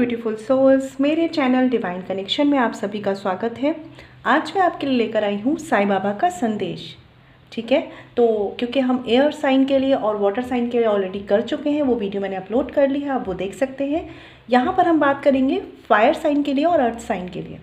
Beautiful souls, मेरे channel divine connection में आप सभी का स्वागत है। आज मैं आपके लिए लेकर आई हूँ साईं बाबा का संदेश। ठीक है, तो क्योंकि हम एयर साइन के लिए और वाटर साइन के लिए ऑलरेडी कर चुके हैं, वो वीडियो मैंने अपलोड कर ली है, आप वो देख सकते हैं। यहाँ पर हम बात करेंगे फायर साइन के लिए और अर्थ साइन के लिए।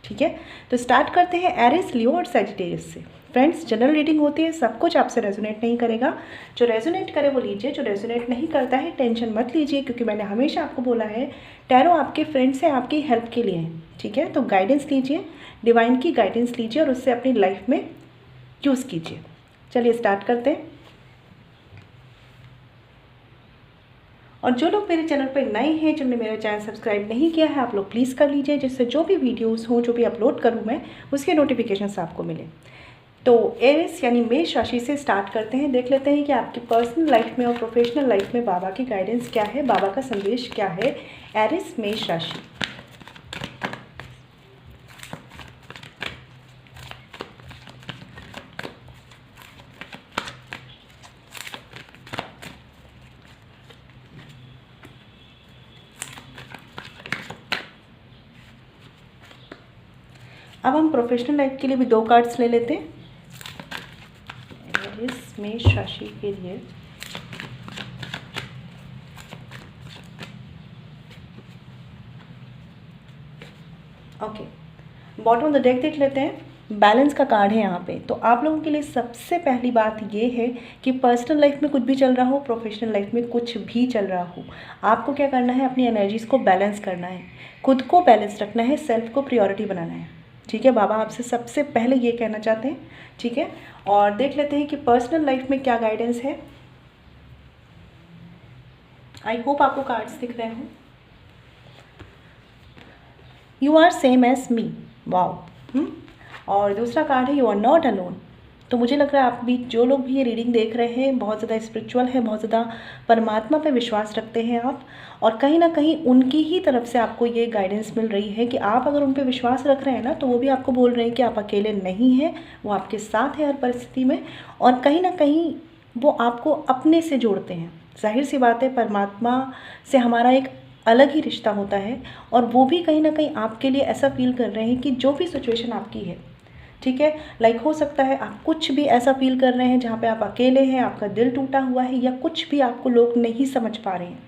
ठीक है, तो स्टार्ट करते हैं एरिस, लियो और सैजिटेरियस से। फ्रेंड्स, जनरल रीडिंग होती है, सब कुछ आपसे रेजोनेट नहीं करेगा। जो रेजोनेट करे वो लीजिए, जो रेजोनेट नहीं करता है टेंशन मत लीजिए, क्योंकि मैंने हमेशा आपको बोला है टैरो आपके फ्रेंड्स हैं, आपकी हेल्प के लिए हैं। ठीक है, तो गाइडेंस लीजिए, डिवाइन की गाइडेंस लीजिए और उससे अपनी लाइफ में यूज़ कीजिए। चलिए स्टार्ट करते हैं। और जो लोग मेरे चैनल पर नए हैं, जिन्होंने मेरा चैनल सब्सक्राइब नहीं किया है, आप लोग प्लीज़ कर लीजिए, जिससे जो भी वीडियोस हों, जो भी अपलोड करूँ मैं, उसके नोटिफिकेशंस आपको मिले। तो एरिस यानी मेष राशि से स्टार्ट करते हैं। देख लेते हैं कि आपकी पर्सनल लाइफ में और प्रोफेशनल लाइफ में बाबा की गाइडेंस क्या है, बाबा का संदेश क्या है। एरिस मेष राशि। अब हम प्रोफेशनल लाइफ के लिए भी 2 कार्ड्स ले लेते हैं एरिस मेष राशि के लिए। Okay, bottom of the deck देख लेते हैं। बैलेंस का कार्ड है यहाँ पे। तो आप लोगों के लिए सबसे पहली बात ये है कि पर्सनल लाइफ में कुछ भी चल रहा हो, प्रोफेशनल लाइफ में कुछ भी चल रहा हो, आपको क्या करना है, अपनी एनर्जीज़ को बैलेंस करना है, खुद को बैलेंस रखना है, सेल्फ को प्रायोरिटी बनाना है। ठीक है, बाबा आपसे सबसे पहले ये कहना चाहते हैं। ठीक है, और देख लेते हैं कि पर्सनल लाइफ में क्या गाइडेंस है। आई होप आपको कार्ड्स दिख रहे हों। You are same age me, wow. और दूसरा कार्ड है यू आर नॉट अलोन। तो मुझे लग रहा है आप भी, जो लोग भी ये रीडिंग देख रहे हैं, बहुत ज़्यादा स्पिरिचुअल है, बहुत ज़्यादा परमात्मा पे विश्वास रखते हैं आप, और कहीं ना कहीं उनकी ही तरफ से आपको ये गाइडेंस मिल रही है कि आप अगर उन पे विश्वास रख रहे हैं ना, तो वो भी आपको बोल रहे हैं कि आप अकेले नहीं हैं, वो आपके साथ है हर परिस्थिति में, और कहीं ना कहीं वो आपको अपने से जोड़ते हैं। जाहिर सी बात है, परमात्मा से हमारा एक अलग ही रिश्ता होता है, और वो भी कहीं ना कहीं आपके लिए ऐसा फील कर रहे हैं कि जो भी सिचुएशन आपकी है, ठीक है, लाइक हो सकता है आप कुछ भी ऐसा फील कर रहे हैं जहाँ पे आप अकेले हैं, आपका दिल टूटा हुआ है, या कुछ भी आपको लोग नहीं समझ पा रहे हैं,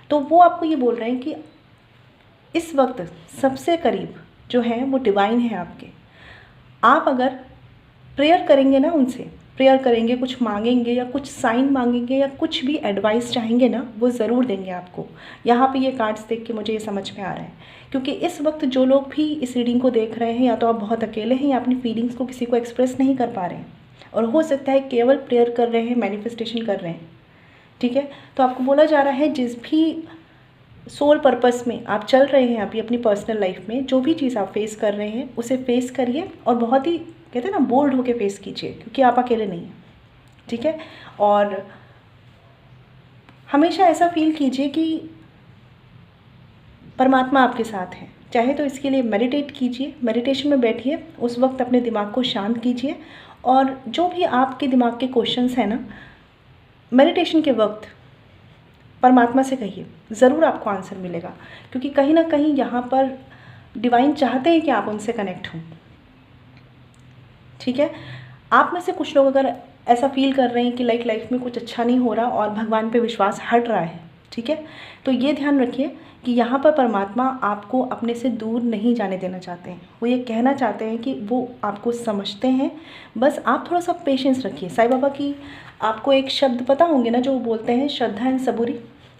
तो वो आपको ये बोल रहे हैं कि इस वक्त सबसे करीब जो है वो डिवाइन है आपके। आप अगर प्रेयर करेंगे ना, उनसे प्रेयर करेंगे, कुछ मांगेंगे या कुछ साइन मांगेंगे या कुछ भी एडवाइस चाहेंगे ना, वो ज़रूर देंगे आपको। यहाँ पे ये कार्ड्स देख के मुझे ये समझ में आ रहा है, क्योंकि इस वक्त जो लोग भी इस रीडिंग को देख रहे हैं, या तो आप बहुत अकेले हैं या अपनी फीलिंग्स को किसी को एक्सप्रेस नहीं कर पा रहे हैं, और हो सकता है केवल प्रेयर कर रहे हैं, मैनिफेस्टेशन कर रहे हैं। ठीक है, तो आपको बोला जा रहा है जिस भी सोल पर्पस में आप चल रहे हैं अभी अपनी पर्सनल लाइफ में, जो भी चीज़ आप फेस कर रहे हैं उसे फेस करिए, और बहुत ही कहते हैं ना बोल्ड होके फेस कीजिए, क्योंकि आप अकेले नहीं हैं। ठीक है, और हमेशा ऐसा फील कीजिए कि परमात्मा आपके साथ है। चाहे तो इसके लिए मेडिटेट कीजिए, मेडिटेशन में बैठिए, उस वक्त अपने दिमाग को शांत कीजिए, और जो भी आपके दिमाग के क्वेश्चंस हैं ना, मेडिटेशन के वक्त परमात्मा से कहिए, ज़रूर आपको आंसर मिलेगा, क्योंकि कहीं ना कहीं यहाँ पर डिवाइन चाहते हैं कि आप उनसे कनेक्ट हों। ठीक है, आप में से कुछ लोग अगर ऐसा फील कर रहे हैं कि लाइफ में कुछ अच्छा नहीं हो रहा और भगवान पे विश्वास हट रहा है, ठीक है, तो ये ध्यान रखिए कि यहाँ पर परमात्मा आपको अपने से दूर नहीं जाने देना चाहते हैं। वो ये कहना चाहते हैं कि वो आपको समझते हैं, बस आप थोड़ा सा पेशेंस रखिए। साईं बाबा की आपको एक शब्द पता होंगे ना, जो वो बोलते हैं श्रद्धा एंड सबूरी।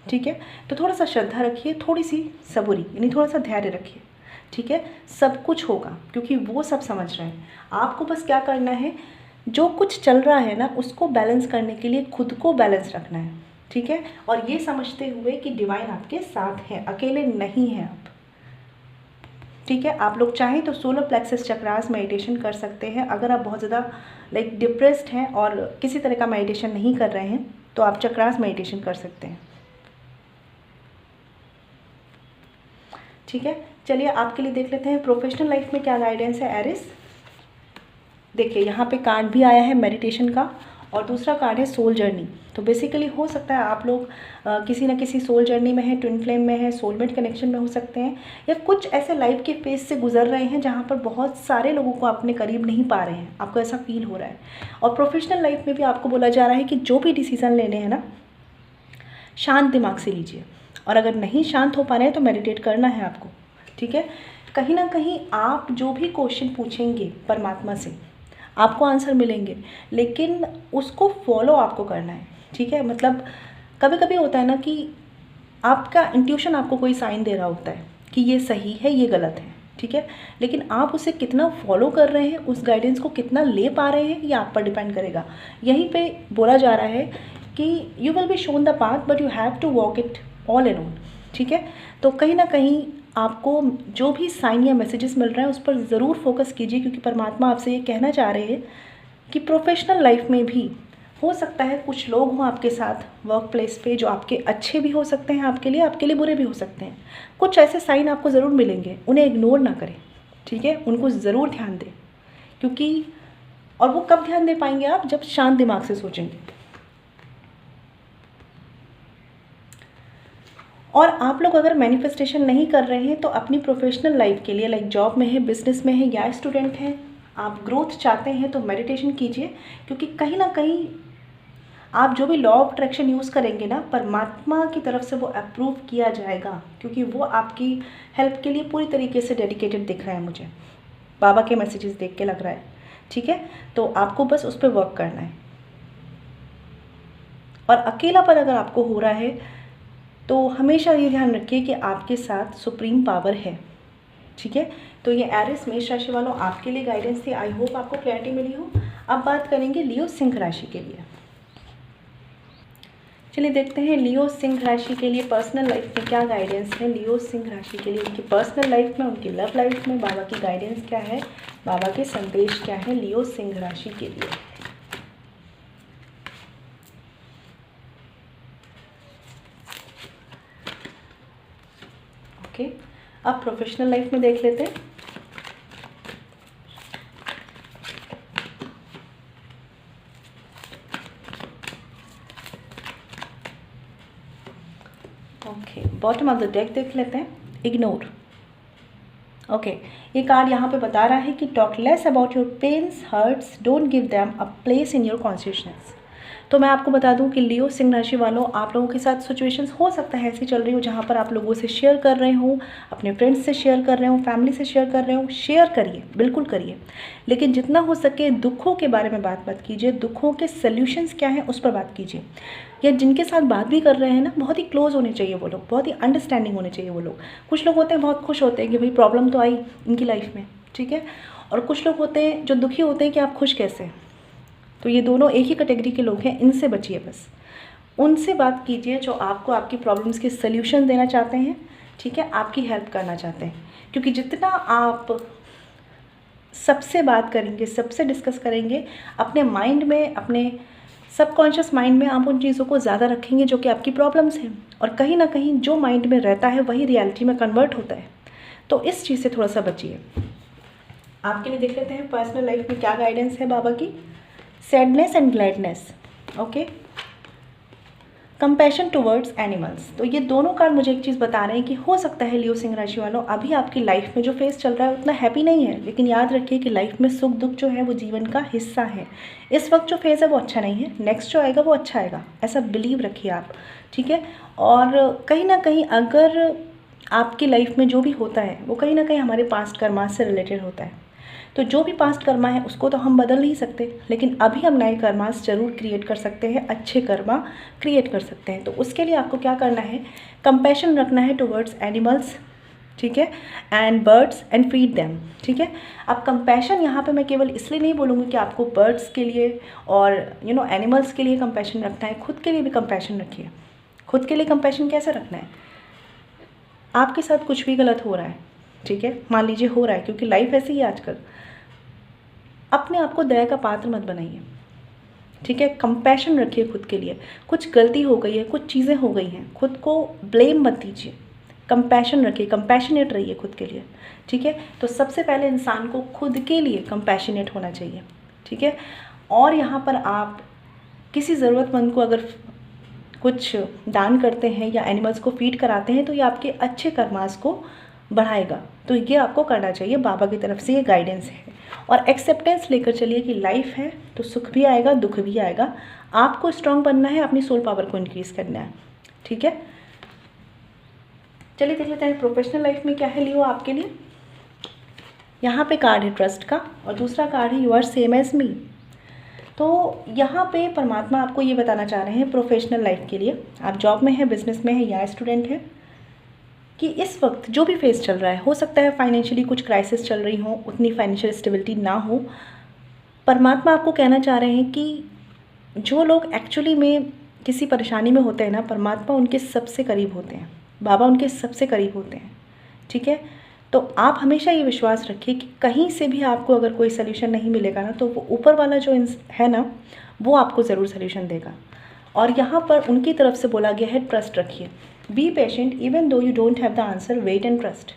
ठीक है, तो थोड़ा सा श्रद्धा रखिए, थोड़ी सी सबूरी, यानी थोड़ा सा धैर्य रखिए। ठीक है, सब कुछ होगा, क्योंकि वो सब समझ रहे हैं। आपको बस क्या करना है, जो कुछ चल रहा है ना, उसको बैलेंस करने के लिए खुद को बैलेंस रखना है। ठीक है, और ये समझते हुए कि डिवाइन आपके साथ है, अकेले नहीं हैं आप। ठीक है, आप लोग चाहें तो सोलर प्लेक्सस चक्रास मेडिटेशन कर सकते हैं। अगर आप बहुत ज़्यादा लाइक डिप्रेस्ड हैं और किसी तरह का मेडिटेशन नहीं कर रहे हैं, तो आप चक्रास मेडिटेशन कर सकते हैं। ठीक है, चलिए आपके लिए देख लेते हैं प्रोफेशनल लाइफ में क्या गाइडेंस है एरिस। देखिए, यहाँ पे कार्ड भी आया है मेडिटेशन का, और दूसरा कार्ड है सोल जर्नी। तो बेसिकली हो सकता है आप लोग किसी न किसी सोल जर्नी में है, ट्विन फ्लेम में है, सोलमेट कनेक्शन में हो सकते हैं, या कुछ ऐसे लाइफ के फेज से गुजर रहे हैं जहाँ पर बहुत सारे लोगों को अपने करीब नहीं पा रहे हैं, आपको ऐसा फील हो रहा है। और प्रोफेशनल लाइफ में भी आपको बोला जा रहा है कि जो भी डिसीज़न लेने हैं ना, शांत दिमाग से लीजिए, और अगर नहीं शांत हो पा रहे हैं तो मेडिटेट करना है आपको, ठीक है। कहीं ना कहीं आप जो भी क्वेश्चन पूछेंगे परमात्मा से, आपको आंसर मिलेंगे, लेकिन उसको फॉलो आपको करना है, ठीक है। मतलब कभी कभी होता है ना कि आपका इंट्यूशन आपको कोई साइन दे रहा होता है कि ये सही है, ये गलत है, ठीक है, लेकिन आप उसे कितना फॉलो कर रहे हैं, उस गाइडेंस को कितना ले पा रहे हैं, ये आप पर डिपेंड करेगा। यहीं पे बोला जा रहा है कि you will be shown the path but you have to walk it all alone, ठीक है। तो कहीं ना कहीं आपको जो भी साइन या मैसेजेस मिल रहे हैं उस पर ज़रूर फोकस कीजिए, क्योंकि परमात्मा आपसे ये कहना चाह रहे हैं कि प्रोफेशनल लाइफ में भी हो सकता है कुछ लोग हों आपके साथ वर्क प्लेस पे जो आपके अच्छे भी हो सकते हैं, आपके लिए बुरे भी हो सकते हैं। कुछ ऐसे साइन आपको ज़रूर मिलेंगे, उन्हें इग्नोर ना करें, ठीक है, उनको ज़रूर ध्यान दें, क्योंकि और वो कब ध्यान दे पाएंगे आप, जब शांत दिमाग से सोचेंगे। और आप लोग अगर मैनिफेस्टेशन नहीं कर रहे हैं तो अपनी प्रोफेशनल लाइफ के लिए, लाइक जॉब में है, बिजनेस में है, या स्टूडेंट हैं, आप ग्रोथ चाहते हैं तो मेडिटेशन कीजिए, क्योंकि कहीं ना कहीं आप जो भी लॉ ऑफ अट्रैक्शन यूज़ करेंगे ना, परमात्मा की तरफ से वो अप्रूव किया जाएगा, क्योंकि वो आपकी हेल्प के लिए पूरी तरीके से डेडिकेटेड दिख रहा है मुझे, बाबा के मैसेजेस देख के लग रहा है, ठीक है। तो आपको बस उस पर वर्क करना है। और अकेलापन अगर आपको हो रहा है तो हमेशा ये ध्यान रखिए कि आपके साथ सुप्रीम पावर है, ठीक है। तो ये एरिस मेष राशि वालों आपके लिए गाइडेंस थी। आई होप आपको क्लैरिटी मिली हो। अब बात करेंगे लियो सिंह राशि के लिए। चलिए देखते हैं लियो सिंह राशि के लिए पर्सनल लाइफ में क्या गाइडेंस है। लियो सिंह राशि के लिए उनकी पर्सनल लाइफ में, उनकी लव लाइफ में बाबा की गाइडेंस क्या है, बाबा के संदेश क्या है लियो सिंह राशि के लिए। ओके, अब प्रोफेशनल लाइफ में देख लेते हैं। Okay, bottom of the deck देख लेते हैं, इग्नोर। ओके, ये कार्ड यहाँ पे बता रहा है कि talk less about your pains hurts, don't give them a place in your consciousness. तो मैं आपको बता दूं कि लियो सिंह राशि वालों, आप लोगों के साथ सिचुएशंस हो सकता है ऐसी चल रही हो जहाँ पर आप लोगों से शेयर कर रहे हो, अपने फ्रेंड्स से शेयर कर रहे हो, फैमिली से शेयर कर रहे हो। शेयर करिए, बिल्कुल करिए, लेकिन जितना हो सके दुखों के बारे में बात मत कीजिए, दुखों के सल्यूशंस क्या हैं उस पर बात कीजिए। या जिनके साथ बात भी कर रहे हैं ना, बहुत ही क्लोज होने चाहिए वो लोग, बहुत ही अंडरस्टैंडिंग होने चाहिए वो लोग। कुछ लोग होते हैं बहुत खुश होते हैं कि भाई प्रॉब्लम तो आई इनकी लाइफ में, ठीक है, और कुछ लोग होते हैं जो दुखी होते हैं कि आप खुश कैसे। तो ये दोनों एक ही कैटेगरी के लोग हैं, इनसे बचिए बस। उनसे बात कीजिए जो आपको आपकी प्रॉब्लम्स के सल्यूशन देना चाहते हैं, ठीक है, आपकी हेल्प करना चाहते हैं। क्योंकि जितना आप सबसे बात करेंगे, सबसे डिस्कस करेंगे, अपने माइंड में, अपने सबकॉन्शियस माइंड में आप उन चीज़ों को ज़्यादा रखेंगे जो कि आपकी प्रॉब्लम्स हैं, और कहीं ना कहीं जो माइंड में रहता है वही रियलिटी में कन्वर्ट होता है। तो इस चीज़ से थोड़ा सा बचिए। आपके लिए देख लेते हैं पर्सनल लाइफ में क्या गाइडेंस है बाबा की। Sadness and gladness, okay, compassion towards animals. तो ये दोनों कार्ड मुझे एक चीज़ बता रहे हैं कि हो सकता है लियो सिंह राशि वालों अभी आपकी लाइफ में जो फेस चल रहा है उतना हैप्पी नहीं है, लेकिन याद रखिए कि लाइफ में सुख दुख जो है वो जीवन का हिस्सा है। इस वक्त जो फेज़ है वो अच्छा नहीं है, नेक्स्ट जो आएगा वो अच्छा आएगा, ऐसा बिलीव रखिए आप, ठीक है। और कहीं ना कहीं अगर आपकी लाइफ में जो भी होता है वो कहीं ना कहीं हमारे पास्ट कर्मा से रिलेटेड होता है। तो जो भी पास्ट कर्मा है उसको तो हम बदल नहीं सकते, लेकिन अभी हम नए कर्मास जरूर क्रिएट कर सकते हैं, अच्छे कर्मा क्रिएट कर सकते हैं। तो उसके लिए आपको क्या करना है, कंपैशन रखना है टुवर्ड्स एनिमल्स, ठीक है, and birds and feed them, ठीक है। अब कंपैशन यहाँ पे मैं केवल इसलिए नहीं बोलूँगी कि आपको बर्ड्स के लिए और एनिमल्स के लिए कंपैशन रखना है, खुद के लिए भी कंपैशन रखिए। खुद के लिए कंपैशन कैसे रखना है, आपके साथ कुछ भी गलत हो रहा है, ठीक है, मान लीजिए हो रहा है, क्योंकि लाइफ ऐसी ही है आजकल, अपने आप को दया का पात्र मत बनाइए, ठीक है। कंपैशन रखिए खुद के लिए। कुछ गलती हो गई है, कुछ चीज़ें हो गई हैं, खुद को ब्लेम मत दीजिए, कंपैशन रखिए, कंपैशनेट रहिए खुद के लिए, ठीक है। तो सबसे पहले इंसान को खुद के लिए कंपैशनेट होना चाहिए, ठीक है। और यहाँ पर आप किसी ज़रूरतमंद को अगर कुछ दान करते हैं या एनिमल्स को फीड कराते हैं तो ये आपके अच्छे कर्मास को बढ़ाएगा। तो ये आपको करना चाहिए, बाबा की तरफ से ये गाइडेंस है। और एक्सेप्टेंस लेकर चलिए कि लाइफ है तो सुख भी आएगा, दुख भी आएगा। आपको स्ट्रांग बनना है, अपनी सोल पावर को इंक्रीज़ करना है, ठीक है। चलिए देख लेते हैं प्रोफेशनल लाइफ में क्या है लियो आपके लिए। यहाँ पे कार्ड है ट्रस्ट का और दूसरा कार्ड है यू आर सेम एज मी। तो यहाँ पे परमात्मा आपको ये बताना चाह रहे हैं प्रोफेशनल लाइफ के लिए, आप जॉब में हैं, बिजनेस में हैं या स्टूडेंट हैं, कि इस वक्त जो भी फेस चल रहा है, हो सकता है फाइनेंशियली कुछ क्राइसिस चल रही हो, उतनी फाइनेंशियल स्टेबिलिटी ना हो, परमात्मा आपको कहना चाह रहे हैं कि जो लोग एक्चुअली में किसी परेशानी में होते हैं ना, परमात्मा उनके सबसे करीब होते हैं, बाबा उनके सबसे करीब होते हैं, ठीक है। तो आप हमेशा ये विश्वास रखिए कि कहीं से भी आपको अगर कोई सल्यूशन नहीं मिलेगा ना, तो वो ऊपर वाला जो है ना, वो आपको ज़रूर सल्यूशन देगा। और यहाँ पर उनकी तरफ से बोला गया है ट्रस्ट रखिए, be patient even though you don't have the answer, wait and trust.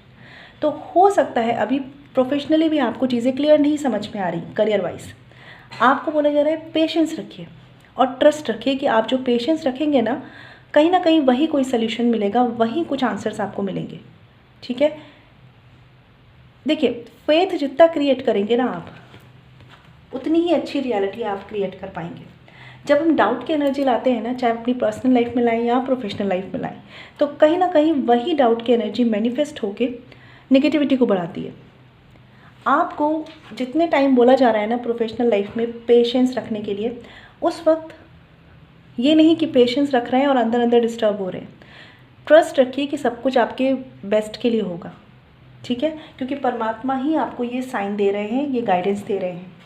तो हो सकता है अभी प्रोफेशनली भी आपको चीज़ें क्लियर नहीं समझ में आ रही, करियर वाइज आपको बोला जा रहा है पेशेंस रखिए और ट्रस्ट रखिए कि आप जो पेशेंस रखेंगे ना कहीं वही कोई सल्यूशन मिलेगा, वही कुछ आंसर्स आपको मिलेंगे, ठीक है। देखिए फेथ जितना क्रिएट करेंगे ना आप, उतनी ही अच्छी रियलिटी आप क्रिएट कर पाएंगे। जब हम डाउट की एनर्जी लाते हैं ना, चाहे अपनी पर्सनल लाइफ में लाएं या प्रोफेशनल लाइफ में लाएं, तो कहीं ना कहीं वही डाउट की एनर्जी मैनिफेस्ट होके नेगेटिविटी को बढ़ाती है। आपको जितने टाइम बोला जा रहा है ना प्रोफेशनल लाइफ में पेशेंस रखने के लिए, उस वक्त ये नहीं कि पेशेंस रख रहे हैं और अंदर अंदर डिस्टर्ब हो रहे हैं। ट्रस्ट रखिए कि सब कुछ आपके बेस्ट के लिए होगा, ठीक है, क्योंकि परमात्मा ही आपको ये साइन दे रहे हैं, ये गाइडेंस दे रहे हैं।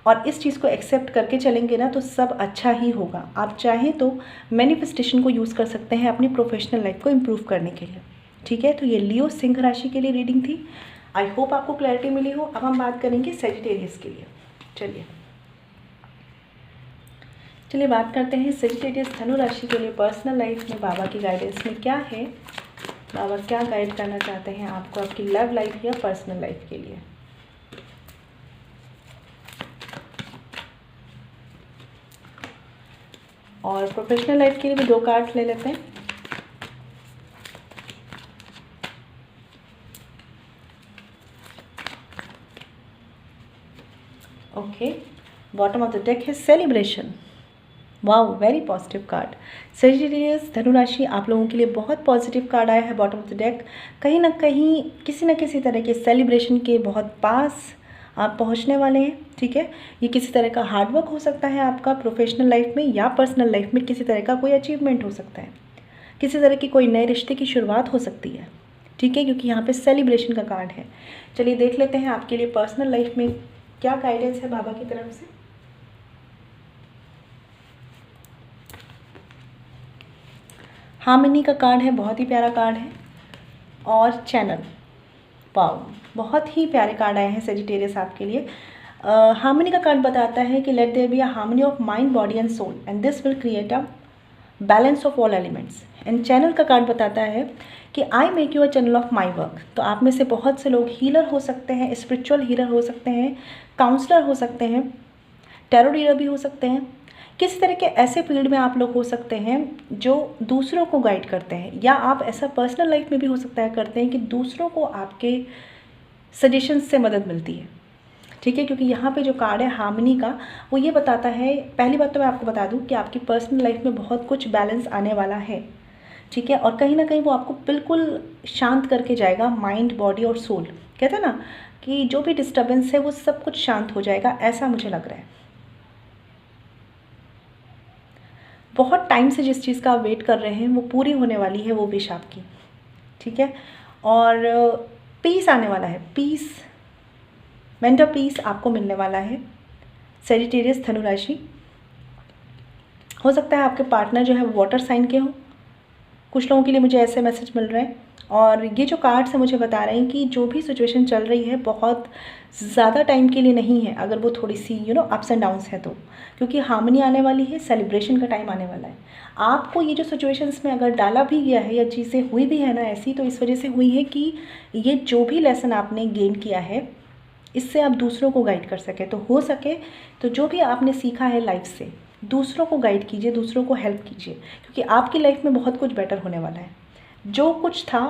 और इस चीज़ को एक्सेप्ट करके चलेंगे ना तो सब अच्छा ही होगा। आप चाहें तो मैनिफेस्टेशन को यूज़ कर सकते हैं अपनी प्रोफेशनल लाइफ को इम्प्रूव करने के लिए, ठीक है। तो ये लियो सिंह राशि के लिए रीडिंग थी। आई होप आपको क्लैरिटी मिली हो। अब हम बात करेंगे सेजिटेरियस के लिए। चलिए बात करते हैं सेजिटेरियस धनु राशि के लिए पर्सनल लाइफ में बाबा की गाइडेंस में क्या है, बाबा क्या गाइड करना चाहते हैं आपको आपकी लव लाइफ या पर्सनल लाइफ के लिए। और प्रोफेशनल लाइफ के लिए भी 2 कार्ड ले लेते हैं। Okay, bottom of the deck है celebration. Wow, very positive card. Sagittarius धनुराशि आप लोगों के लिए बहुत पॉजिटिव कार्ड आया है बॉटम ऑफ द डेक। कहीं ना कहीं किसी न किसी तरह के सेलिब्रेशन के बहुत पास आप पहुंचने वाले हैं, ठीक है। ये किसी तरह का हार्डवर्क हो सकता है आपका प्रोफेशनल लाइफ में या पर्सनल लाइफ में, किसी तरह का कोई अचीवमेंट हो सकता है, किसी तरह की कोई नए रिश्ते की शुरुआत हो सकती है, ठीक है, क्योंकि यहाँ पे सेलिब्रेशन का कार्ड है। चलिए देख लेते हैं आपके लिए पर्सनल लाइफ में क्या गाइडेंस है बाबा की तरफ से। हार्मनी का कार्ड है, बहुत ही प्यारा कार्ड है। और चैनल, वाओ, बहुत ही प्यारे कार्ड आए हैं सेजिटेरियस आपके लिए। हार्मनी का कार्ड बताता है कि let there be a harmony of mind, body and soul and this will create a balance of all elements. And channel का कार्ड बताता है कि I make you a channel of my work. तो आप में से बहुत से लोग हीलर हो सकते हैं, स्पिरिचुअल हीलर हो सकते हैं, काउंसलर हो सकते हैं, टैरो रीडर भी हो सकते हैं। किसी तरह के ऐसे फील्ड में आप लोग हो सकते हैं जो दूसरों को गाइड करते हैं, या आप ऐसा पर्सनल लाइफ में भी हो सकता है करते हैं कि दूसरों को आपके सजेशंस से मदद मिलती है, ठीक है। क्योंकि यहाँ पे जो कार्ड है हार्मनी का, वो ये बताता है, पहली बात तो मैं आपको बता दूँ कि आपकी पर्सनल लाइफ में बहुत कुछ बैलेंस आने वाला है, ठीक है। और कहीं ना कहीं वो आपको बिल्कुल शांत करके जाएगा, माइंड, बॉडी और सोल। कहते हैं ना कि जो भी डिस्टर्बेंस है वो सब कुछ शांत हो जाएगा, ऐसा मुझे लग रहा है। बहुत टाइम से जिस चीज़ का आप वेट कर रहे हैं वो पूरी होने वाली है, वो विश आपकी, ठीक है। और पीस आने वाला है, पीस, मेंटल पीस आपको मिलने वाला है सेजिटेरियस धनुराशि। हो सकता है आपके पार्टनर जो है वाटर साइन के हों, कुछ लोगों के लिए मुझे ऐसे मैसेज मिल रहे हैं। और ये जो कार्ड्स हैं मुझे बता रहे हैं कि जो भी सिचुएशन चल रही है बहुत ज़्यादा टाइम के लिए नहीं है, अगर वो थोड़ी सी अप्स एंड डाउन्स है तो, क्योंकि हार्मनी आने वाली है, सेलिब्रेशन का टाइम आने वाला है। आपको ये जो सिचुएशंस में अगर डाला भी गया है या चीज़ें हुई भी है ना ऐसी, तो इस वजह से हुई है कि ये जो भी लेसन आपने गेन किया है इससे आप दूसरों को गाइड कर सकें। तो हो सके तो जो भी आपने सीखा है लाइफ से, दूसरों को गाइड कीजिए, दूसरों को हेल्प कीजिए, क्योंकि आपकी लाइफ में बहुत कुछ बेटर होने वाला है। जो कुछ था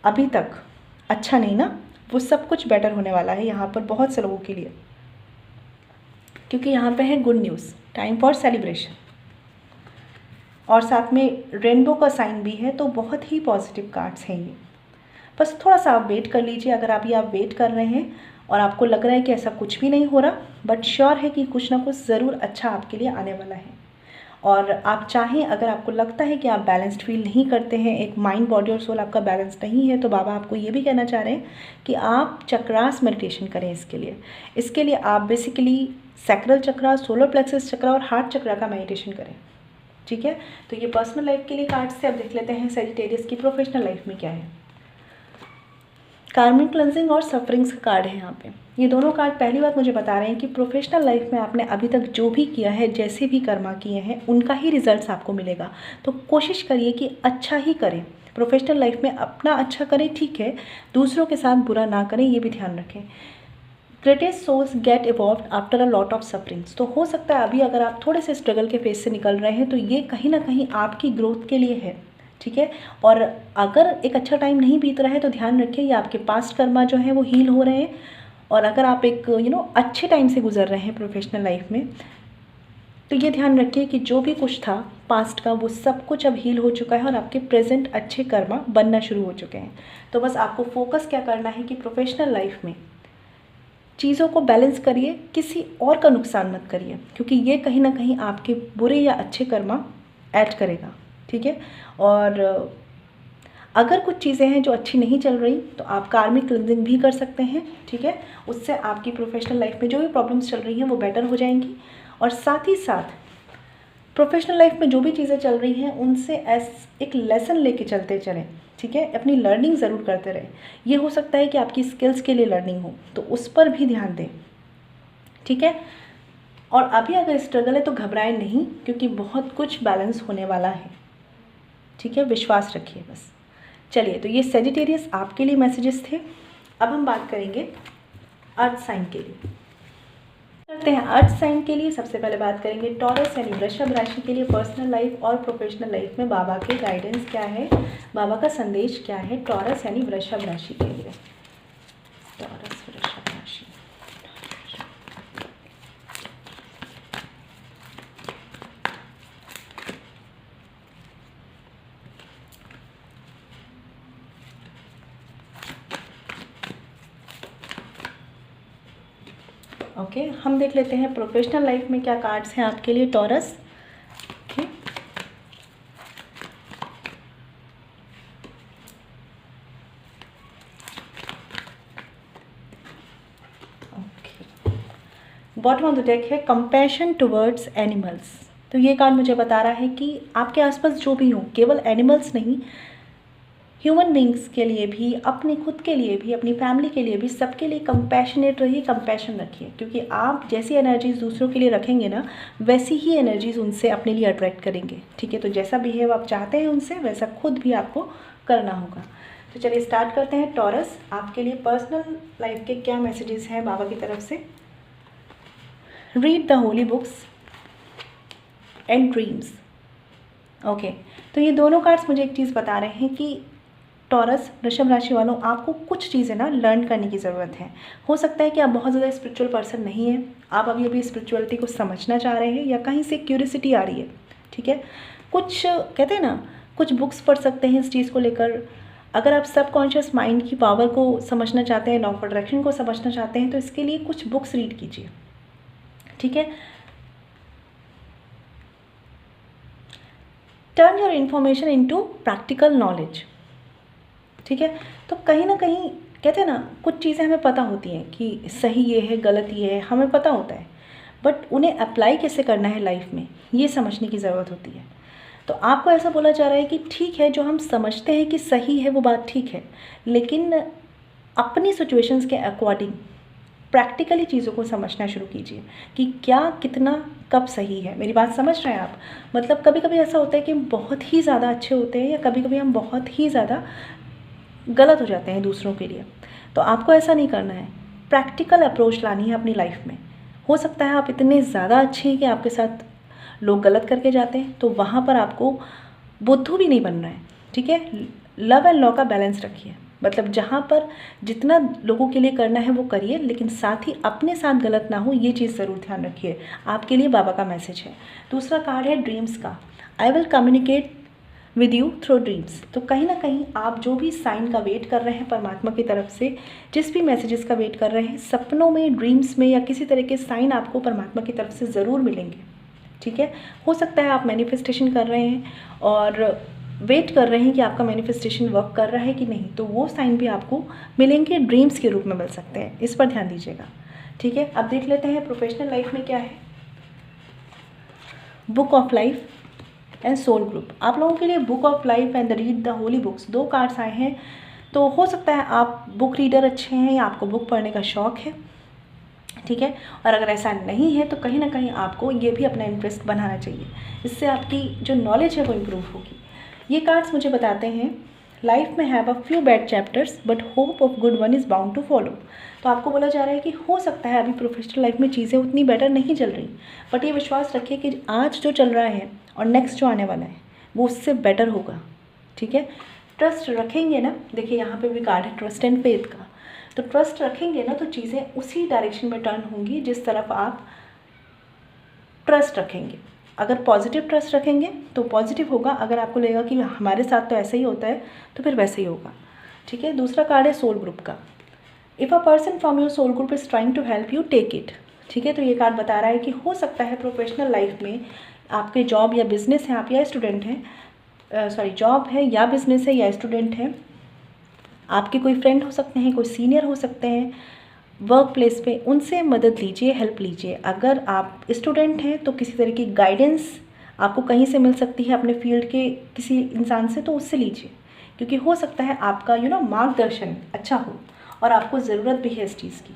अभी तक अच्छा नहीं ना, वो सब कुछ बेटर होने वाला है यहाँ पर बहुत से लोगों के लिए, क्योंकि यहाँ पे है good news, time for celebration, और साथ में रेनबो का साइन भी है। तो बहुत ही पॉजिटिव कार्ड्स हैं ये। बस थोड़ा सा आप वेट कर लीजिए। अगर अभी आप वेट कर रहे हैं और आपको लग रहा है कि ऐसा कुछ भी नहीं हो रहा, बट श्योर है कि कुछ ना कुछ ज़रूर अच्छा आपके लिए आने वाला है। और आप चाहें, अगर आपको लगता है कि आप बैलेंस्ड फील नहीं करते हैं, एक माइंड बॉडी और सोल आपका बैलेंस नहीं है, तो बाबा आपको ये भी कहना चाह रहे हैं कि आप चक्रास मेडिटेशन करें। इसके लिए आप बेसिकली सैक्रल चक्रा, सोलर प्लेक्सस चक्रा और हार्ट चक्रा का मेडिटेशन करें। ठीक है, तो ये पर्सनल लाइफ के लिए कार्ड से अब देख लेते हैं सैजिटेरियस की प्रोफेशनल लाइफ में क्या है। कार्मिक क्लेंजिंग और सफरिंग्स का कार्ड है यहाँ पे। ये दोनों कार्ड पहली बात मुझे बता रहे हैं कि प्रोफेशनल लाइफ में आपने अभी तक जो भी किया है, जैसे भी कर्मा किए हैं, उनका ही रिजल्ट्स आपको मिलेगा। तो कोशिश करिए कि अच्छा ही करें, प्रोफेशनल लाइफ में अपना अच्छा करें, ठीक है, दूसरों के साथ बुरा ना करें, ये भी ध्यान रखें। Greatest souls get evolved after a lot of sufferings. तो हो सकता है अभी अगर आप थोड़े से स्ट्रगल के फेज से निकल रहे हैं, तो ये कहीं ना कहीं आपकी ग्रोथ के लिए है। ठीक है, और अगर एक अच्छा टाइम नहीं बीत रहा है तो ध्यान रखिए, ये आपके पास्ट कर्मा जो है वो हील हो रहे हैं। और अगर आप एक अच्छे टाइम से गुजर रहे हैं प्रोफेशनल लाइफ में, तो ये ध्यान रखिए कि जो भी कुछ था पास्ट का, वो सब कुछ अब हील हो चुका है और आपके प्रेजेंट अच्छे कर्मा बनना शुरू हो चुके हैं। तो बस आपको फोकस क्या करना है कि प्रोफेशनल लाइफ में चीज़ों को बैलेंस करिए, किसी और का नुकसान मत करिए, क्योंकि ये कहीं ना कहीं आपके बुरे या अच्छे कर्मा ऐड करेगा। ठीक है, और अगर कुछ चीज़ें हैं जो अच्छी नहीं चल रही, तो आप कार्मिक क्लींजिंग भी कर सकते हैं। ठीक है, उससे आपकी प्रोफेशनल लाइफ में जो भी प्रॉब्लम्स चल रही हैं वो बेटर हो जाएंगी। और साथ ही साथ प्रोफेशनल लाइफ में जो भी चीज़ें चल रही हैं उनसे एक लेसन लेके चलते चलें। ठीक है, अपनी लर्निंग ज़रूर करते रहें। ये हो सकता है कि आपकी स्किल्स के लिए लर्निंग हो, तो उस पर भी ध्यान दें। ठीक है, और अभी अगर स्ट्रगल है तो घबराएं नहीं, क्योंकि बहुत कुछ बैलेंस होने वाला है। ठीक है, विश्वास रखिए बस। चलिए, तो ये सैजिटेरियस आपके लिए मैसेजेस थे। अब हम बात करेंगे अर्थ साइन के लिए। करते हैं अर्थ साइन के लिए। सबसे पहले बात करेंगे टॉरस यानी वृषभ राशि के लिए पर्सनल लाइफ और प्रोफेशनल लाइफ में बाबा के गाइडेंस क्या है, बाबा का संदेश क्या है टॉरस यानी वृषभ राशि के लिए। टॉरस वृषभ राशि, ओके, हम देख लेते हैं प्रोफेशनल लाइफ में क्या कार्ड्स हैं आपके लिए taurus. Bottom of the deck है कंपैशन टुवर्ड्स एनिमल्स। तो ये कार्ड मुझे बता रहा है कि आपके आसपास जो भी हो, केवल एनिमल्स नहीं, ह्यूमन बींग्स के लिए भी, अपने खुद के लिए भी, अपनी फैमिली के लिए भी, सबके लिए कंपैशनेट रहिए, कंपैशन रखिए, क्योंकि आप जैसी एनर्जीज दूसरों के लिए रखेंगे ना, वैसी ही एनर्जीज उनसे अपने लिए अट्रैक्ट करेंगे। ठीक है, तो जैसा बिहेव आप चाहते हैं उनसे, वैसा खुद भी आपको करना होगा। तो चलिए स्टार्ट करते हैं। टॉरस, आपके लिए पर्सनल लाइफ के क्या मैसेजेस हैं बाबा की तरफ से। Read the holy books and dreams. Okay, तो ये दोनों कार्ड्स मुझे एक चीज़ बता रहे हैं कि टॉरस वृषभ राशि वालों, आपको कुछ चीज़ें ना लर्न करने की ज़रूरत है। हो सकता है कि आप बहुत ज़्यादा स्पिरिचुअल पर्सन नहीं हैं, आप अभी स्पिरिचुअलिटी को समझना चाह रहे हैं, या कहीं से क्यूरियोसिटी आ रही है। ठीक है, कुछ कहते हैं ना, कुछ बुक्स पढ़ सकते हैं इस चीज़ को लेकर। अगर आप सबकॉन्शियस माइंड की पावर को समझना चाहते हैं, लॉ ऑफ अट्रैक्शन को समझना चाहते हैं, तो इसके लिए कुछ बुक्स रीड कीजिए। ठीक है, turn your information into practical knowledge. ठीक है, तो कहीं ना कहीं कहते हैं ना, कुछ चीज़ें हमें पता होती हैं कि सही ये है, गलत ये है, हमें पता होता है, बट उन्हें अप्लाई कैसे करना है लाइफ में, ये समझने की ज़रूरत होती है। तो आपको ऐसा बोला जा रहा है कि ठीक है, जो हम समझते हैं कि सही है वो बात ठीक है, लेकिन अपनी सिचुएशंस के अकॉर्डिंग प्रैक्टिकली चीज़ों को समझना शुरू कीजिए कि क्या, कितना, कब सही है। मेरी बात समझ रहे हैं आप? मतलब कभी कभी ऐसा होता है कि हम बहुत ही ज़्यादा अच्छे होते हैं, या कभी कभी हम बहुत ही ज़्यादा गलत हो जाते हैं दूसरों के लिए। तो आपको ऐसा नहीं करना है। प्रैक्टिकल अप्रोच लानी है अपनी लाइफ में। हो सकता है आप इतने ज़्यादा अच्छे हैं कि आपके साथ लोग गलत करके जाते हैं, तो वहाँ पर आपको बुद्धू भी नहीं बनना है, ठीक है। लव एंड लॉ का बैलेंस रखिए, मतलब जहाँ पर जितना लोगों के लिए करना है वो करिए, लेकिन साथ ही अपने साथ गलत ना हो, ये चीज़ ज़रूर ध्यान रखिए। आपके लिए बाबा का मैसेज है। दूसरा कार्ड है ड्रीम्स का। I will communicate with you through dreams. तो कहीं ना कहीं आप जो भी साइन का वेट कर रहे हैं परमात्मा की तरफ से, जिस भी मैसेजेस का वेट कर रहे हैं, सपनों में, ड्रीम्स में या किसी तरह के साइन आपको परमात्मा की तरफ से ज़रूर मिलेंगे, ठीक है। हो सकता है आप मैनिफेस्टेशन कर रहे हैं और वेट कर रहे हैं कि आपका मैनिफेस्टेशन वर्क कर रहा है कि नहीं, तो वो साइन भी आपको मिलेंगे, ड्रीम्स के रूप में मिल सकते हैं। इस पर ध्यान दीजिएगा, ठीक है। अब देख लेते हैं प्रोफेशनल लाइफ में क्या है। Book of life and soul group. आप लोगों के लिए book of life and the read the holy books, 2 cards आए हैं। तो हो सकता है आप बुक रीडर अच्छे हैं या आपको बुक पढ़ने का शौक़ है, ठीक है। और अगर ऐसा नहीं है तो कहीं ना कहीं आपको ये भी अपना इंटरेस्ट बनाना चाहिए, इससे आपकी जो नॉलेज है वो इम्प्रूव होगी। ये कार्ड्स मुझे बताते हैं लाइफ में have a few bad chapters but hope of good one is bound to follow. तो आपको बोला जा रहा है कि हो सकता है अभी प्रोफेशनल लाइफ में चीज़ें उतनी बेटर नहीं चल रही, बट ये विश्वास रखिए कि आज जो चल रहा है और नेक्स्ट जो आने वाला है वो उससे बेटर होगा, ठीक है। ट्रस्ट रखेंगे ना, देखिए यहाँ पे भी कार्ड है ट्रस्ट एंड फेथ का। तो ट्रस्ट रखेंगे ना तो चीज़ें उसी डायरेक्शन में टर्न होंगी जिस तरफ आप ट्रस्ट रखेंगे। अगर पॉजिटिव ट्रस्ट रखेंगे तो पॉजिटिव होगा, अगर आपको लगेगा कि हमारे साथ तो ऐसा ही होता है तो फिर वैसे ही होगा, ठीक है। दूसरा कार्ड है सोल ग्रुप का। If a person from your soul group is trying to help you take it, ठीक है। तो ये कार्ड बता रहा है कि हो सकता है प्रोफेशनल लाइफ में आपके जॉब या बिजनेस है, आप या स्टूडेंट हैं, जॉब है या बिजनेस है या स्टूडेंट है, आपके कोई फ्रेंड हो सकते हैं, कोई सीनियर हो सकते हैं वर्क प्लेस पे, उनसे मदद लीजिए, हेल्प लीजिए। अगर आप स्टूडेंट हैं तो किसी तरह की गाइडेंस आपको कहीं से मिल सकती है अपने फील्ड के किसी इंसान से, तो उससे लीजिए, क्योंकि हो सकता है आपका मार्गदर्शन अच्छा हो और आपको ज़रूरत भी है इस चीज़ की।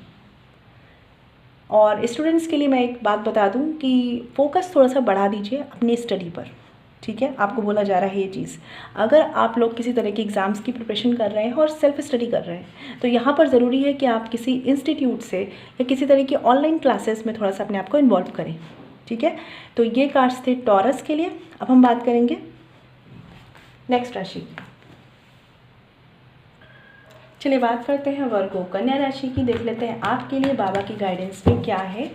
और स्टूडेंट्स के लिए मैं एक बात बता दूं कि फोकस थोड़ा सा बढ़ा दीजिए अपनी स्टडी पर, ठीक है। आपको बोला जा रहा है ये चीज़, अगर आप लोग किसी तरह के एग्ज़ाम्स की प्रिपरेशन कर रहे हैं और सेल्फ स्टडी कर रहे हैं तो यहाँ पर ज़रूरी है कि आप किसी इंस्टीट्यूट से या किसी तरह की ऑनलाइन क्लासेस में थोड़ा सा अपने आप को इन्वॉल्व करें, ठीक है। तो ये कार्ड्स थे टॉरस के लिए। अब हम बात करेंगे नेक्स्ट राशि। चलिए बात करते हैं वर्गो, कन्या राशि की। देख लेते हैं आपके लिए बाबा की गाइडेंस में क्या है।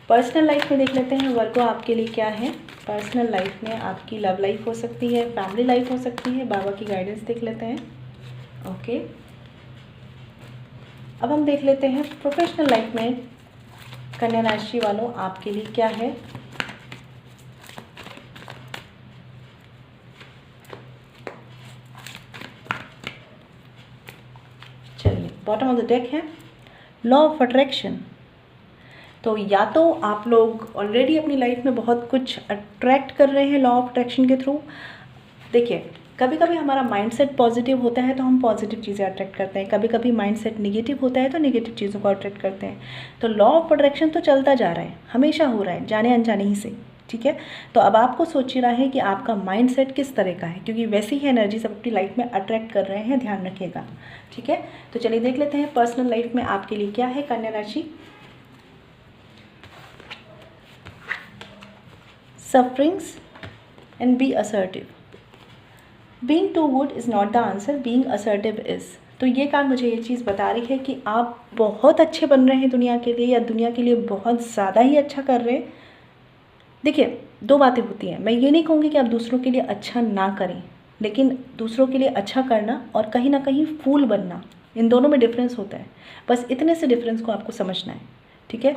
पर्सनल लाइफ में देख लेते हैं वर्गो आपके लिए क्या है। पर्सनल लाइफ में आपकी लव लाइफ हो सकती है, फैमिली लाइफ हो सकती है, बाबा की गाइडेंस देख लेते हैं। ओके, अब हम देख लेते हैं प्रोफेशनल लाइफ में कन्या राशि वालों आपके लिए क्या है। चलिए बॉटम ऑफ द डेक है लॉ ऑफ अट्रैक्शन। तो या तो आप लोग ऑलरेडी अपनी लाइफ में बहुत कुछ अट्रैक्ट कर रहे हैं लॉ ऑफ अट्रैक्शन के थ्रू। देखिए कभी कभी हमारा माइंडसेट पॉजिटिव होता है तो हम पॉजिटिव चीज़ें अट्रैक्ट करते हैं, कभी कभी माइंडसेट नेगेटिव होता है तो नेगेटिव चीज़ों को अट्रैक्ट करते हैं। तो लॉ ऑफ अट्रैक्शन तो चलता जा रहा है, हमेशा हो रहा है, जाने अनजाने ही से, ठीक है। तो अब आपको सोचना है कि आपका माइंडसेट किस तरह का है, क्योंकि वैसी ही एनर्जी सब अपनी लाइफ में अट्रैक्ट कर रहे हैं, ध्यान रखिएगा, ठीक है। तो चलिए देख लेते हैं पर्सनल लाइफ में आपके लिए क्या है कन्या राशि। Sufferings and be assertive. Being too good is not the answer, being assertive is. तो ये कार्ड मुझे ये चीज़ बता रही है कि आप बहुत अच्छे बन रहे हैं दुनिया के लिए, या दुनिया के लिए बहुत ज़्यादा ही अच्छा कर रहे हैं। देखिए दो बातें होती हैं, मैं ये नहीं कहूँगी कि आप दूसरों के लिए अच्छा ना करें, लेकिन दूसरों के लिए अच्छा करना और कहीं ना कहीं फूल बनना, इन दोनों में डिफरेंस होता है। बस इतने से डिफरेंस को आपको समझना है, ठीक है।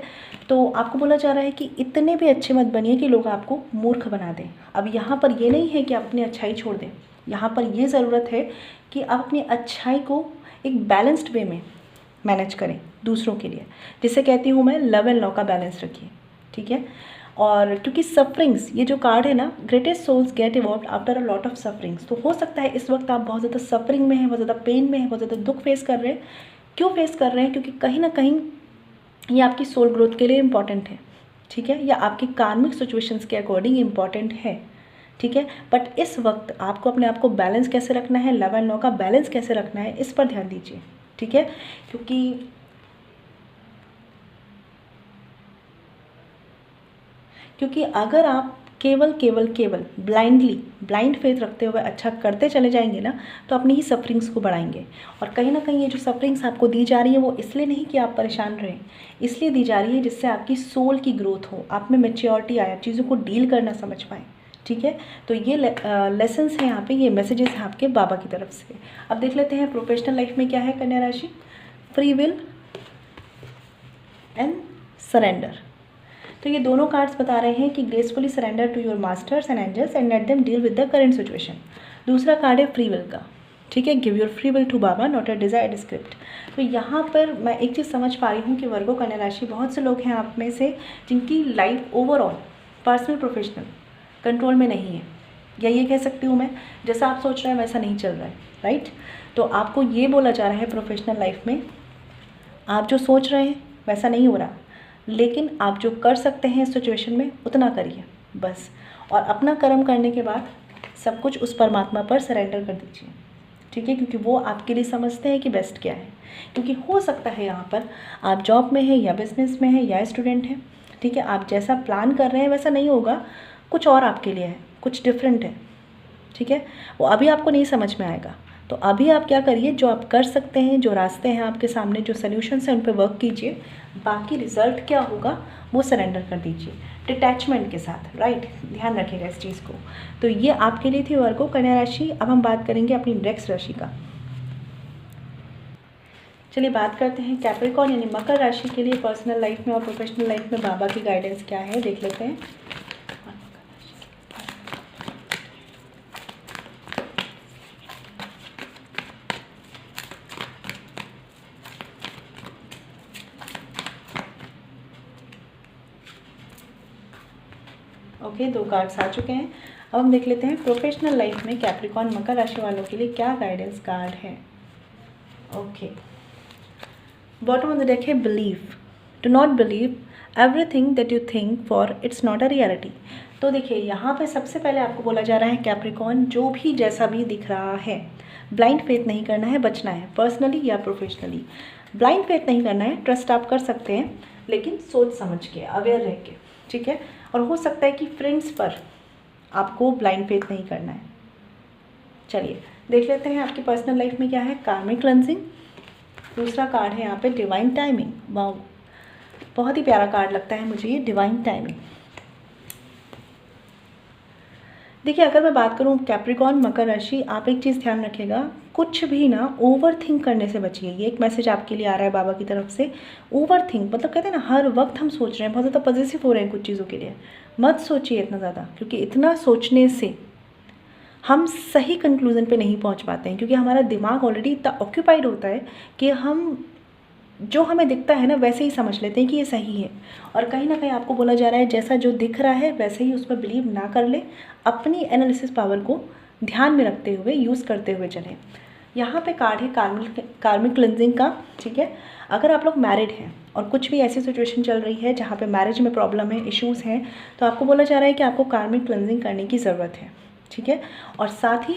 तो आपको बोला जा रहा है कि इतने भी अच्छे मत बनिए कि लोग आपको मूर्ख बना दें। अब यहाँ पर ये नहीं है कि आप अपनी अच्छाई छोड़ दें, यहाँ पर ये ज़रूरत है कि आप अपनी अच्छाई को एक बैलेंस्ड वे में मैनेज करें दूसरों के लिए, जिसे कहती हूँ मैं लव एंड लॉ का बैलेंस रखिए, ठीक है। और क्योंकि सफरिंग्स, ये जो कार्ड है ना, greatest souls get evolved after a lot of sufferings, तो हो सकता है इस वक्त आप बहुत ज़्यादा सफरिंग में हैं, बहुत ज़्यादा पेन में हैं, बहुत ज़्यादा दुख फेस कर रहे हैं। क्यों फेस कर रहे हैं? क्योंकि कहीं ना कहीं ये आपकी सोल ग्रोथ के लिए इम्पॉर्टेंट है, ठीक है, या आपकी कार्मिक सिचुएशंस के अकॉर्डिंग इम्पॉर्टेंट है, ठीक है। बट इस वक्त आपको अपने आप को बैलेंस कैसे रखना है, लव एंड लॉ का बैलेंस कैसे रखना है, इस पर ध्यान दीजिए, ठीक है। क्योंकि क्योंकि अगर आप केवल केवल केवल ब्लाइंड फेथ रखते हुए अच्छा करते चले जाएंगे ना, तो अपनी ही सफरिंग्स को बढ़ाएंगे। और कहीं ना कहीं ये जो सफरिंग्स आपको दी जा रही है वो इसलिए नहीं कि आप परेशान रहें, इसलिए दी जा रही है जिससे आपकी सोल की ग्रोथ हो, आप में मैच्योरिटी आए, आप चीज़ों को डील करना समझ पाएँ। ठीक है, तो ये लेसन्स हैं यहाँ पे, ये मैसेजेस हैं आपके बाबा की तरफ से। अब देख लेते हैं प्रोफेशनल लाइफ में क्या है कन्या राशि। Free will and surrender. तो ये दोनों कार्ड्स बता रहे हैं कि gracefully surrender to your masters and angels and let them deal with the current situation. दूसरा कार्ड है फ्री विल का। ठीक है, give your free will to Baba not a desired script. तो यहाँ पर मैं एक चीज़ समझ पा रही हूँ कि वर्गो कन्या राशि, बहुत से लोग हैं आप में से जिनकी life overall personal professional control में नहीं है, या ये कह सकती हूँ मैं, जैसा आप सोच रहे हैं वैसा नहीं चल रहा है। राइट, तो आपको ये बोला जा रहा है प्रोफेशनल लाइफ में आप जो सोच रहे हैं वैसा नहीं हो रहा, लेकिन आप जो कर सकते हैं इस सिचुएशन में उतना करिए बस, और अपना कर्म करने के बाद सब कुछ उस परमात्मा पर सरेंडर कर दीजिए। ठीक है, क्योंकि वो आपके लिए समझते हैं कि बेस्ट क्या है। क्योंकि हो सकता है यहाँ पर आप जॉब में हैं या बिजनेस में हैं या स्टूडेंट हैं, ठीक है, आप जैसा प्लान कर रहे हैं वैसा नहीं होगा, कुछ और आपके लिए है, कुछ डिफरेंट है। ठीक है, वो अभी आपको नहीं समझ में आएगा। तो अभी आप क्या करिए, जो आप कर सकते हैं, जो रास्ते हैं आपके सामने, जो सल्यूशंस हैं उन पर वर्क कीजिए, बाकी रिजल्ट क्या होगा वो सरेंडर कर दीजिए डिटैचमेंट के साथ। राइट, ध्यान रखिएगा इस चीज़ को। तो ये आपके लिए थी वर्गो कन्या राशि। अब हम बात करेंगे अपनी नेक्स्ट राशि का। चलिए बात करते हैं कैप्रिकॉर्न यानी मकर राशि के लिए पर्सनल लाइफ में और प्रोफेशनल लाइफ में बाबा की गाइडेंस क्या है, देख लेते हैं। ओके, दो कार्ड्स आ चुके हैं। अब हम देख लेते हैं प्रोफेशनल लाइफ में कैप्रिकॉर्न मकर राशि वालों के लिए क्या गाइडेंस कार्ड है। Okay, bottom of the deck है believe, do not believe everything that you think for it's not a reality. तो देखिए यहाँ पे सबसे पहले आपको बोला जा रहा है कैप्रिकॉर्न, जो भी जैसा भी दिख रहा है ब्लाइंड फेथ नहीं करना है, बचना है, पर्सनली या प्रोफेशनली। ब्लाइंड फेथ नहीं करना है, ट्रस्ट आप कर सकते हैं लेकिन सोच समझ के, अवेयर रह के। ठीक है, और हो सकता है कि फ्रेंड्स पर आपको ब्लाइंड फेथ नहीं करना है। चलिए देख लेते हैं आपकी पर्सनल लाइफ में क्या है। कार्मिक क्लेंजिंग, दूसरा कार्ड है यहाँ पे डिवाइन टाइमिंग। वाओ, बहुत ही प्यारा कार्ड लगता है मुझे ये डिवाइन टाइमिंग। देखिए अगर मैं बात करूँ कैप्रिकॉर्न मकर राशि, आप एक चीज़ ध्यान रखिएगा, कुछ भी ना ओवर थिंक करने से बचिए। ये एक मैसेज आपके लिए आ रहा है बाबा की तरफ से। ओवर थिंक मतलब कहते हैं ना, हर वक्त हम सोच रहे हैं, बहुत ज़्यादा पॉजिटिव हो रहे हैं कुछ चीज़ों के लिए। मत सोचिए इतना ज़्यादा, क्योंकि इतना सोचने से हम सही कंक्लूज़न पे नहीं पहुंच पाते हैं, क्योंकि हमारा दिमाग ऑलरेडी इतना ऑक्यूपाइड होता है कि हम जो हमें दिखता है ना वैसे ही समझ लेते हैं कि ये सही है। और कहीं ना कहीं आपको बोला जा रहा है जैसा जो दिख रहा है वैसे ही उस पर बिलीव ना कर ले, अपनी एनालिसिस पावर को ध्यान में रखते हुए यूज़ करते हुए चलें। यहाँ पे कार्ड है कार्मिक क्लेंजिंग का। ठीक है, अगर आप लोग मैरिड हैं और कुछ भी ऐसी सिचुएशन चल रही है जहाँ पे मैरिज में प्रॉब्लम है, इश्यूज़ हैं, तो आपको बोला जा रहा है कि आपको कार्मिक क्लेंजिंग करने की ज़रूरत है। ठीक है, और साथ ही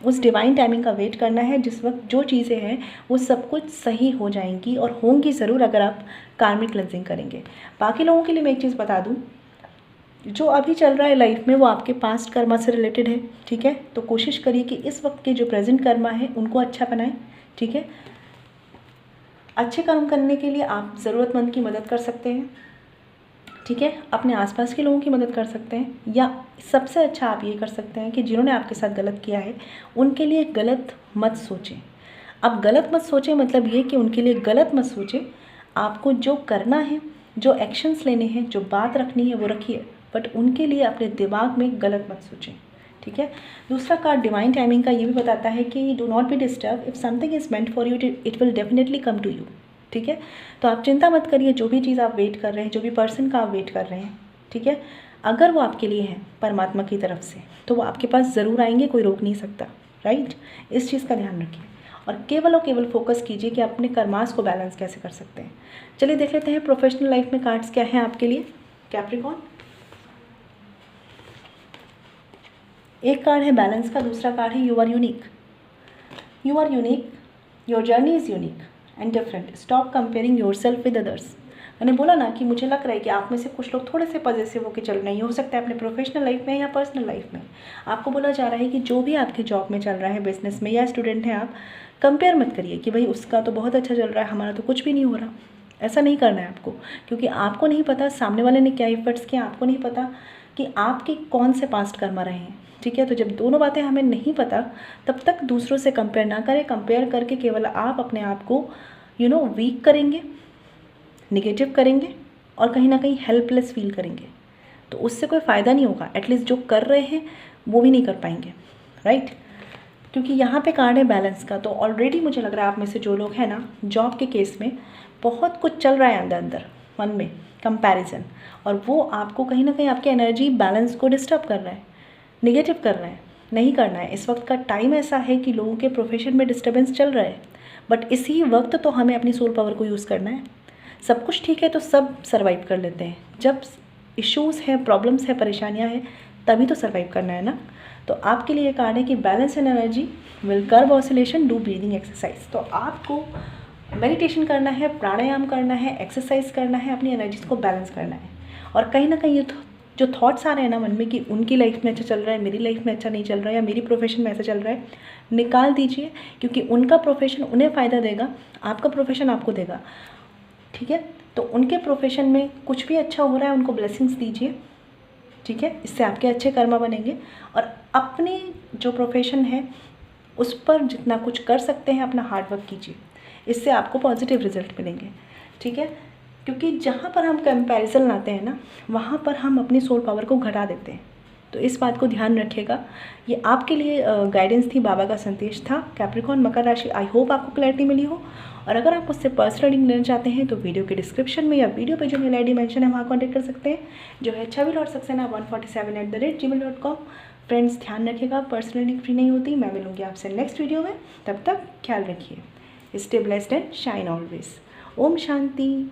उस डिवाइन टाइमिंग का वेट करना है, जिस वक्त जो चीज़ें हैं वो सब कुछ सही हो जाएंगी, और होंगी ज़रूर अगर आप कार्मिक क्लेंजिंग करेंगे। बाकी लोगों के लिए मैं एक चीज़ बता दूं, जो अभी चल रहा है लाइफ में वो आपके पास्ट कर्मा से रिलेटेड है। ठीक है, तो कोशिश करिए कि इस वक्त के जो प्रेजेंट कर्मा है उनको अच्छा बनाएं। ठीक है, अच्छे कर्म करने के लिए आप ज़रूरतमंद की मदद कर सकते हैं। ठीक है, अपने आसपास के लोगों की मदद कर सकते हैं, या सबसे अच्छा आप ये कर सकते हैं कि जिन्होंने आपके साथ गलत किया है उनके लिए गलत मत सोचें। अब गलत मत सोचें मतलब ये कि उनके लिए गलत मत सोचें, आपको जो करना है, जो एक्शंस लेने हैं, जो बात रखनी है वो रखिए, बट उनके लिए अपने दिमाग में गलत मत सोचें। ठीक है, दूसरा कार्ड डिवाइन टाइमिंग का ये भी बताता है कि do not be disturb, if something is meant for you it will definitely come to you. ठीक है, तो आप चिंता मत करिए, जो भी चीज़ आप वेट कर रहे हैं, जो भी पर्सन का आप वेट कर रहे हैं, ठीक है, अगर वो आपके लिए है परमात्मा की तरफ से तो वो आपके पास ज़रूर आएंगे, कोई रोक नहीं सकता। राइट, इस चीज़ का ध्यान रखिए और केवल फोकस कीजिए कि अपने कर्मास को बैलेंस कैसे कर सकते हैं। चलिए देख लेते हैं प्रोफेशनल लाइफ में कार्ड्स क्या हैं आपके लिए कैप्रिकॉर्न। एक कार्ड है बैलेंस का, दूसरा कार्ड है you are unique. You are unique, your journey is unique and different. Stop comparing yourself with others. मैंने बोला ना कि मुझे लग रहा है कि आप में से कुछ लोग थोड़े से पॉजिटिव होकर चल रहे हैं, हो सकता है अपने प्रोफेशनल लाइफ में या पर्सनल लाइफ में। आपको बोला जा रहा है कि जो भी आपके जॉब में चल रहा है, बिजनेस में या स्टूडेंट हैं आप, कंपेयर मत करिए कि भाई उसका तो बहुत अच्छा चल रहा है, हमारा तो कुछ भी नहीं हो रहा। ऐसा नहीं करना है आपको, क्योंकि आपको नहीं पता सामने वाले ने क्या एफर्ट्स किया, आपको नहीं पता कि आपके कौन से पास्ट कर्म रहे हैं। ठीक है, तो जब दोनों बातें हमें नहीं पता तब तक दूसरों से कंपेयर ना करें। कंपेयर करके केवल आप अपने आप को वीक करेंगे, निगेटिव करेंगे और कहीं ना कहीं हेल्पलेस फील करेंगे, तो उससे कोई फ़ायदा नहीं होगा। एटलीस्ट जो कर रहे हैं वो भी नहीं कर पाएंगे, राइट। क्योंकि यहाँ पे कार्ड है बैलेंस का, तो ऑलरेडी मुझे लग रहा है आप में से जो लोग हैं ना, जॉब के केस में बहुत कुछ चल रहा है अंदर अंदर मन में कंपैरिजन, और वो आपको कहीं ना कहीं आपके एनर्जी बैलेंस को डिस्टर्ब कर रहा है, निगेटिव कर रहा है। नहीं करना है। इस वक्त का टाइम ऐसा है कि लोगों के प्रोफेशन में डिस्टर्बेंस चल रहा है, बट इसी वक्त तो हमें अपनी सोल पावर को यूज़ करना है। सब कुछ ठीक है तो सब सर्वाइव कर लेते हैं, जब इश्यूज़ हैं, प्रॉब्लम्स हैं, परेशानियां हैं, तभी तो सर्वाइव करना है ना। तो आपके लिए कार्ड है कि balance and energy will curve oscillation, do breathing exercise. तो आपको मेडिटेशन करना है, प्राणायाम करना है, एक्सरसाइज करना है, अपनी एनर्जीज को बैलेंस करना है। और कहीं ना कहीं ये जो थॉट्स आ रहे हैं ना मन में कि उनकी लाइफ में अच्छा चल रहा है, मेरी लाइफ में अच्छा नहीं चल रहा है, या मेरी प्रोफेशन में ऐसा चल रहा है, निकाल दीजिए। क्योंकि उनका प्रोफेशन उन्हें फ़ायदा देगा, आपका प्रोफेशन आपको देगा। ठीक है, तो उनके प्रोफेशन में कुछ भी अच्छा हो रहा है उनको ब्लेसिंग्स दीजिए। ठीक है, इससे आपके अच्छे कर्मा बनेंगे। और अपनी जो प्रोफेशन है उस पर जितना कुछ कर सकते हैं अपना हार्ड वर्क कीजिए, इससे आपको पॉजिटिव रिजल्ट मिलेंगे। ठीक है, क्योंकि जहाँ पर हम कंपैरिजन लाते हैं ना, वहाँ पर हम अपनी सोल पावर को घटा देते हैं। तो इस बात को ध्यान रखिएगा। ये आपके लिए गाइडेंस थी, बाबा का संदेश था। कैप्रिकॉर्न मकर राशि, आई होप आपको क्लैरिटी मिली हो। और अगर आप मुझसे पर्सनल रीडिंग लेना चाहते हैं तो वीडियो के डिस्क्रिप्शन में या वीडियो पे जो मेल ID मेंशन है वहाँ कॉन्टैक्ट कर सकते हैं, जो है chavi.saxena147@gmail.com। फ्रेंड्स ध्यान रखिएगा, पर्सनल रीडिंग फ्री नहीं होती। मैं मिलूँगी आपसे नेक्स्ट वीडियो में, तब तक ख्याल रखिए। Stay blessed and shine always. ओम शांति।